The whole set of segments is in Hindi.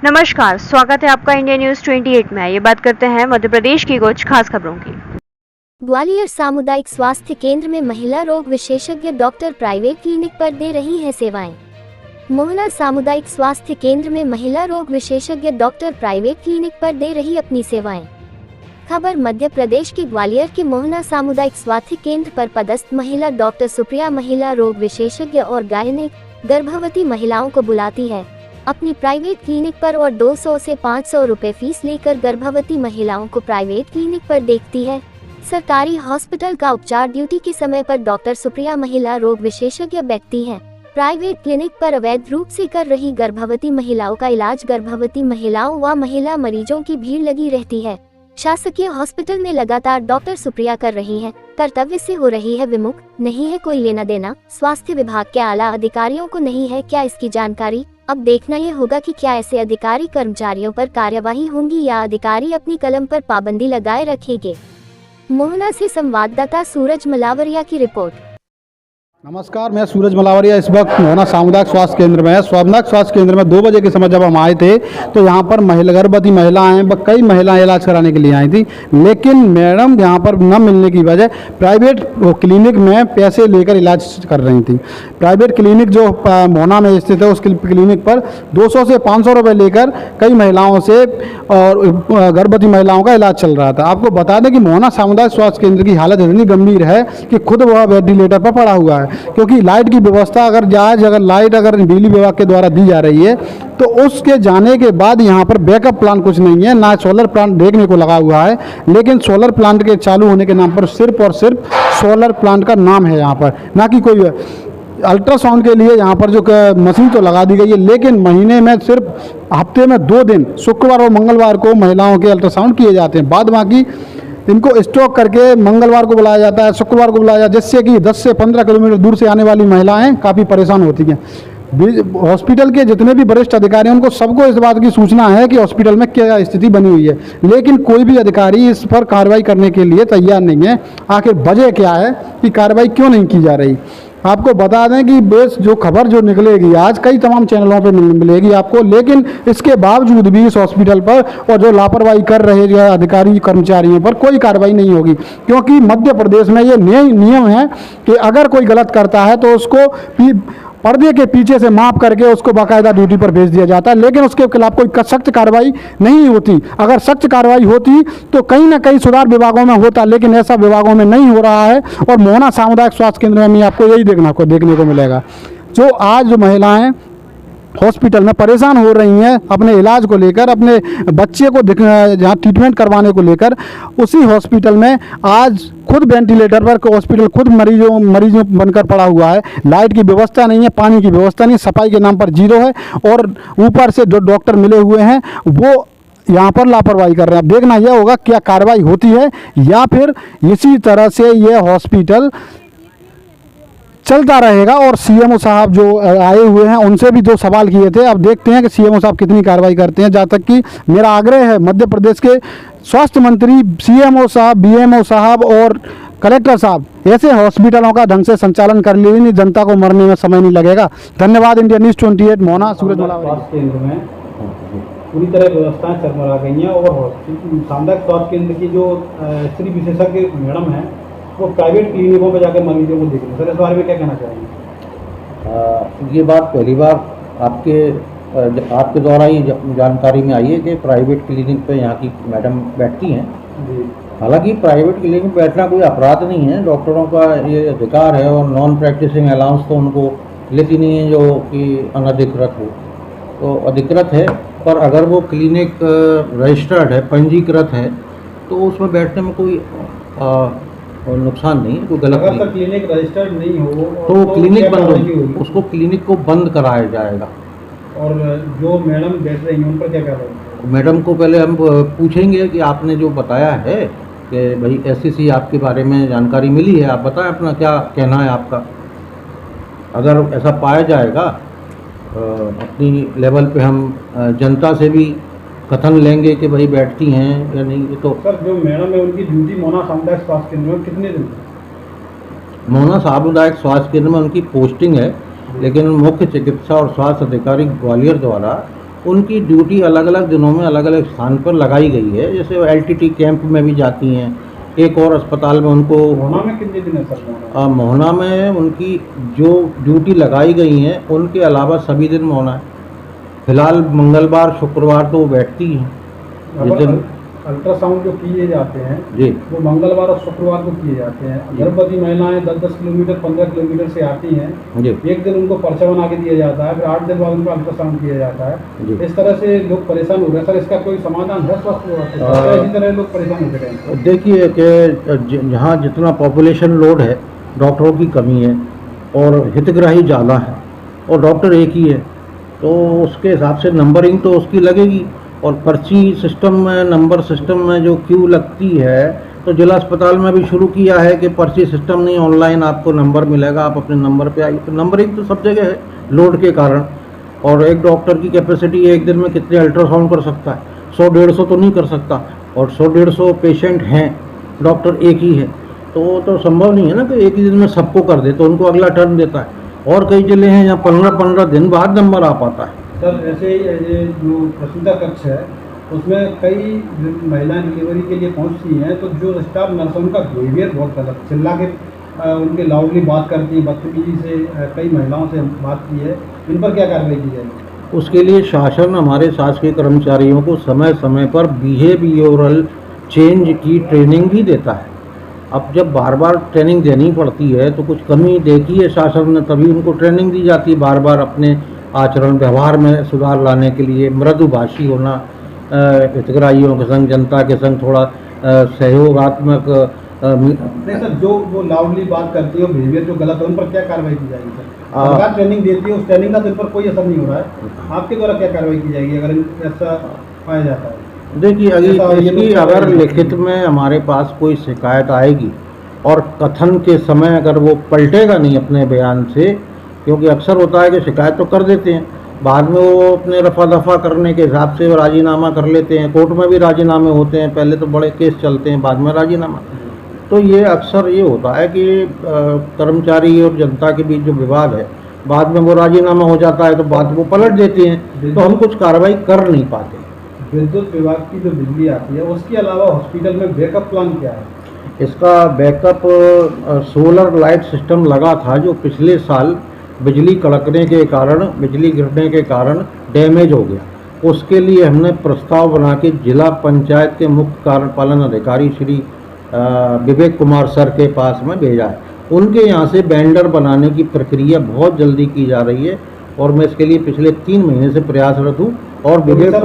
नमस्कार, स्वागत है आपका इंडिया न्यूज 28 में। ये बात करते हैं मध्य प्रदेश की कुछ खास खबरों की। ग्वालियर सामुदायिक स्वास्थ्य केंद्र में महिला रोग विशेषज्ञ डॉक्टर प्राइवेट क्लिनिक पर दे रही है सेवाएं। मोहना सामुदायिक स्वास्थ्य केंद्र में महिला रोग विशेषज्ञ डॉक्टर प्राइवेट क्लिनिक पर दे रही अपनी सेवाएं। खबर मध्य प्रदेश के ग्वालियर के मोहना सामुदायिक स्वास्थ्य केंद्र पर पदस्थ महिला डॉक्टर सुप्रिया महिला रोग विशेषज्ञ और गायनिक गर्भवती महिलाओं को बुलाती है अपनी प्राइवेट क्लिनिक पर और 200 से 500 रुपए फीस लेकर गर्भवती महिलाओं को प्राइवेट क्लिनिक पर देखती है। सरकारी हॉस्पिटल का उपचार ड्यूटी के समय पर डॉक्टर सुप्रिया महिला रोग विशेषज्ञ बैठती हैं। प्राइवेट क्लिनिक पर अवैध रूप से कर रही गर्भवती महिलाओं का इलाज गर्भवती महिलाओं व महिला मरीजों की भीड़ लगी रहती है। शासकीय हॉस्पिटल में लगातार डॉक्टर सुप्रिया कर रही हैं, कर्तव्य से हो रही है विमुख, नहीं है कोई लेना देना। स्वास्थ्य विभाग के आला अधिकारियों को नहीं है क्या इसकी जानकारी? अब देखना ये होगा कि क्या ऐसे अधिकारी कर्मचारियों पर कार्यवाही होंगी या अधिकारी अपनी कलम पर पाबंदी लगाए रखेंगे। मोहना से संवाददाता सूरज मलावरिया की रिपोर्ट। नमस्कार, मैं सूरज मलावरिया इस वक्त मोहना सामुदायिक स्वास्थ्य केंद्र में है। सामुदायिक स्वास्थ्य केंद्र में 2 बजे के समय जब हम आए थे तो यहाँ पर गर्भवती महिलाएं कई महिलाएं इलाज कराने के लिए आई थी, लेकिन मैडम यहाँ पर न मिलने की वजह प्राइवेट क्लिनिक में पैसे लेकर इलाज कर रही थी। प्राइवेट क्लिनिक जो मोहना में स्थित है उस क्लिनिक पर 200 से 500 रुपये लेकर कई महिलाओं से और गर्भवती महिलाओं का इलाज चल रहा था। आपको बता दें कि मोहना सामुदायिक स्वास्थ्य केंद्र की हालत इतनी गंभीर है कि खुद वह वेंटिलेटर पर पड़ा हुआ है, क्योंकि लाइट की व्यवस्था अगर लाइट बिजली विभाग के द्वारा दी जा रही है तो उसके जाने के बाद यहाँ पर बैकअप प्लान कुछ नहीं है, ना सोलर प्लांट देखने को लगा हुआ है। लेकिन सोलर प्लांट के चालू होने के नाम पर सिर्फ और सिर्फ सोलर प्लांट का नाम है यहाँ पर, ना कि कोई अल्ट्रासाउंड के लिए यहाँ पर जो मशीन तो लगा दी गई है, लेकिन महीने में सिर्फ हफ्ते में 2 दिन शुक्रवार और मंगलवार को महिलाओं के अल्ट्रासाउंड किए जाते हैं। बाद बाकी इनको स्टॉक करके मंगलवार को बुलाया जाता है, शुक्रवार को बुलाया जाता है, जिससे कि 10 से 15 किलोमीटर दूर से आने वाली महिलाएं काफ़ी परेशान होती हैं। हॉस्पिटल के जितने भी वरिष्ठ अधिकारी हैं उनको सबको इस बात की सूचना है कि हॉस्पिटल में क्या स्थिति बनी हुई है, लेकिन कोई भी अधिकारी इस पर कार्रवाई करने के लिए तैयार नहीं है। आखिर वजह क्या है कि कार्रवाई क्यों नहीं की जा रही? आपको बता दें कि बेस जो खबर जो निकलेगी आज कई तमाम चैनलों पे मिलेगी आपको, लेकिन इसके बावजूद भी इस हॉस्पिटल पर और जो लापरवाही कर रहे अधिकारी कर्मचारियों पर कोई कार्रवाई नहीं होगी, क्योंकि मध्य प्रदेश में ये नियम है कि अगर कोई गलत करता है तो उसको पर्दे के पीछे से माफ करके उसको बाकायदा ड्यूटी पर भेज दिया जाता है, लेकिन उसके खिलाफ कोई सख्त कार्रवाई नहीं होती। अगर सख्त कार्रवाई होती तो कहीं ना कहीं सुधार विभागों में होता, लेकिन ऐसा विभागों में नहीं हो रहा है। और मोहना सामुदायिक स्वास्थ्य केंद्र में आपको यही देखने को मिलेगा। जो आज जो महिलाएं हॉस्पिटल में परेशान हो रही हैं अपने इलाज को लेकर, अपने बच्चे को जहाँ ट्रीटमेंट करवाने को लेकर, उसी हॉस्पिटल में आज खुद वेंटिलेटर पर हॉस्पिटल खुद मरीजों बनकर पड़ा हुआ है। लाइट की व्यवस्था नहीं है, पानी की व्यवस्था नहीं, सफाई के नाम पर 0 है, और ऊपर से जो डॉक्टर मिले हुए हैं वो यहाँ पर लापरवाही कर रहे हैं। अब देखना यह होगा क्या कार्रवाई होती है या फिर इसी तरह से ये हॉस्पिटल चलता रहेगा। और सीएमओ साहब जो आए हुए हैं उनसे भी जो सवाल किए थे, अब देखते हैं कि सीएमओ साहब कितनी कार्रवाई करते हैं। जहाँ तक कि मेरा आग्रह है मध्य प्रदेश के स्वास्थ्य मंत्री, सीएमओ साहब, बीएमओ साहब और कलेक्टर साहब ऐसे हॉस्पिटलों का ढंग से संचालन कर लीजिए, नहीं जनता को मरने में समय नहीं लगेगा। धन्यवाद। इंडिया न्यूज़ 28 मोहना, सूरज मलावरिया। स्वास्थ्य केंद्र में पूरी तरह व्यवस्थाएं चरमरा गई हैं और सामुदायिक स्वास्थ्य केंद्र की जो स्त्री विशेषज्ञ मैडम है वो प्राइवेट क्लिनिकों पर जाकर मरीजों को देख रहे हैं। सर, इस बारे में क्या कहना चाहेंगे? ये बात पहली बार आपके द्वारा ही जानकारी में आई है कि प्राइवेट क्लिनिक पे यहाँ की मैडम बैठती हैं। हालांकि प्राइवेट क्लिनिक में बैठना कोई अपराध नहीं है, डॉक्टरों का ये अधिकार है, और नॉन प्रैक्टिसिंग अलाउंस तो उनको लेती नहीं है जो कि अनधिकृत हो, तो अधिकृत है। पर अगर वो क्लिनिक रजिस्टर्ड है, पंजीकृत है, तो उसमें बैठने में कोई और नुकसान नहीं है, कोई गलत नहीं। अगर क्लिनिक रजिस्टर्ड नहीं हो तो क्लिनिक बंद होगी, उसको क्लिनिक को बंद कराया जाएगा। और जो मैडम बैठ रही हैं उन पर क्या कार्रवाई? मैडम को पहले हम पूछेंगे कि आपने जो बताया है कि भाई ऐसी आपके बारे में जानकारी मिली है, आप बताएं अपना क्या कहना है आपका। अगर ऐसा पाया जाएगा अपनी लेवल पे हम जनता से भी कथन लेंगे कि भाई बैठती हैं या नहीं। तो सर, जो मैडम है उनकी ड्यूटी मोहना सामुदायिक स्वास्थ्य केंद्र में कितने दिन? मोहना सामुदायिक स्वास्थ्य केंद्र में उनकी पोस्टिंग है, लेकिन मुख्य चिकित्सा और स्वास्थ्य अधिकारी ग्वालियर द्वारा उनकी ड्यूटी अलग अलग दिनों में अलग अलग स्थान पर लगाई गई है। जैसे वो LTT कैंप में भी जाती हैं, एक और अस्पताल में उनको मोहना में कितने दिन है सर? मोहना में उनकी जो ड्यूटी लगाई गई हैं उनके अलावा सभी दिन मोहना है। फिलहाल मंगलवार शुक्रवार तो वो बैठती हैं। जिस दिन अल्ट्रासाउंड जो किए जाते हैं जी वो मंगलवार और शुक्रवार को किए जाते हैं। गर्भवती महिलाएं 10-10 किलोमीटर 15 किलोमीटर से आती हैं, जी एक दिन उनको पर्चा बना के दिया जाता है, फिर 8 दिन बाद उनको अल्ट्रासाउंड किया जाता है। जी। इस तरह से लोग परेशान हो रहे हैं। सर इसका कोई समाधान है स्वास्थ्य विभाग के साथ? या इसी तरह लोग परेशान होते रहेंगे? देखिए कि जहाँ जितना पॉपुलेशन लोड है, डॉक्टरों की कमी है और हितग्राही ज़्यादा है और डॉक्टर एक ही है, तो उसके हिसाब से नंबरिंग तो उसकी लगेगी। और पर्ची सिस्टम में, नंबर सिस्टम में जो क्यू लगती है, तो जिला अस्पताल में भी शुरू किया है कि पर्ची सिस्टम नहीं, ऑनलाइन आपको नंबर मिलेगा, आप अपने नंबर पे आइए। तो नंबरिंग तो सब जगह है लोड के कारण। और एक डॉक्टर की कैपेसिटी एक दिन में कितने अल्ट्रासाउंड कर सकता है? 100-150 तो नहीं कर सकता, और 100-150 पेशेंट हैं, डॉक्टर एक ही है, तो वो तो संभव नहीं है ना कि एक ही दिन में सबको कर दे, तो उनको अगला टर्न देता है। और कई जिले हैं जहाँ 15-15 दिन बाद नंबर आ पाता है। सर ऐसे ही ये जो प्रसूता कक्ष है उसमें कई महिलाएं डिलीवरी के लिए पहुंचती हैं, तो जो स्टाफ नर्स उनका बिहेवियर बहुत गलत, चिल्ला के उनके लाउडली बात करती है, बदतमीजी से कई महिलाओं से बात की है। इन पर क्या कार्रवाई की जाएगी? उसके लिए शासन हमारे शासकीय कर्मचारियों को समय समय पर बिहेवियरल चेंज की ट्रेनिंग भी देता है। अब जब बार बार ट्रेनिंग देनी पड़ती है तो कुछ कमी देखी है शासन ने, तभी उनको ट्रेनिंग दी जाती है। बार बार अपने आचरण व्यवहार में सुधार लाने के लिए मृदुभाषी होना, हितग्राहियों के संग, जनता के संग थोड़ा सहयोगात्मक। नहीं सर, जो वो लाउडली बात करती है, बिहेवियर जो गलत है, उन पर क्या कार्रवाई की जाएगी सर? सरकार ट्रेनिंग देती है, उस ट्रेनिंग का तो इन पर कोई असर नहीं हो रहा है, आपके द्वारा क्या कार्रवाई की जाएगी अगर ऐसा पाया जाता है? देखिए, इसकी अगर लिखित में हमारे पास कोई शिकायत आएगी और कथन के समय अगर वो पलटेगा नहीं अपने बयान से, क्योंकि अक्सर होता है कि शिकायत तो कर देते हैं, बाद में वो अपने रफा दफा करने के हिसाब से राजीनामा कर लेते हैं। कोर्ट में भी राजीनामे होते हैं, पहले तो बड़े केस चलते हैं, बाद में राजीनामा। तो ये अक्सर ये होता है कि कर्मचारी और जनता के बीच जो विवाद है, बाद में वो राजीनामा हो जाता है, तो बाद वो पलट देते हैं, तो हम कुछ कार्रवाई कर नहीं पाते। विद्युत विभाग की जो बिजली आती है उसके अलावा हॉस्पिटल में बैकअप प्लान क्या है? इसका बैकअप सोलर लाइट सिस्टम लगा था, जो पिछले साल बिजली कड़कने के कारण, बिजली गिरने के कारण डैमेज हो गया। उसके लिए हमने प्रस्ताव बना के जिला पंचायत के मुख्य कार्यपालन अधिकारी श्री विवेक कुमार सर के पास में भेजा है। उनके यहाँ से बैंडर बनाने की प्रक्रिया बहुत जल्दी की जा रही है और मैं इसके लिए पिछले 3 महीने से प्रयासरत हूँ। और विवेक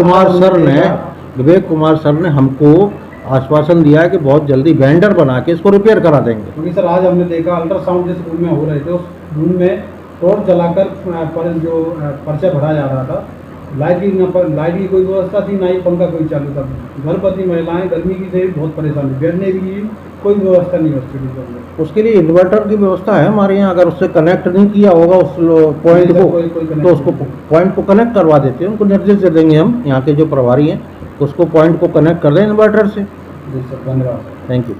कुमार सर ने हमको आश्वासन दिया है कि बहुत जल्दी बैंडर बना के इसको रिपेयर करा देंगे। क्योंकि सर आज हमने देखा अल्ट्रासाउंड जिस रूम में हो रहे थे, उस रूम में टॉर्च जलाकर जो पर्चा भरा जा रहा था, लाइट की कोई व्यवस्था थी, ना ही पंखा कोई चालू था। गर्भवती महिलाएं गर्मी की से बहुत परेशान थी, बैठने की कोई व्यवस्था नहीं हॉस्पिटल के अंदर। उसके लिए इन्वर्टर की व्यवस्था है हमारे यहाँ। अगर उससे कनेक्ट नहीं किया होगा उस पॉइंट को, तो उसको पॉइंट को कनेक्ट करवा देते हैं। उनको निर्देश दे देंगे हम, यहाँ के जो प्रभारी हैं, उसको पॉइंट को कनेक्ट कर दें इन्वर्टर से। जी सर, धन्यवाद। Thank you.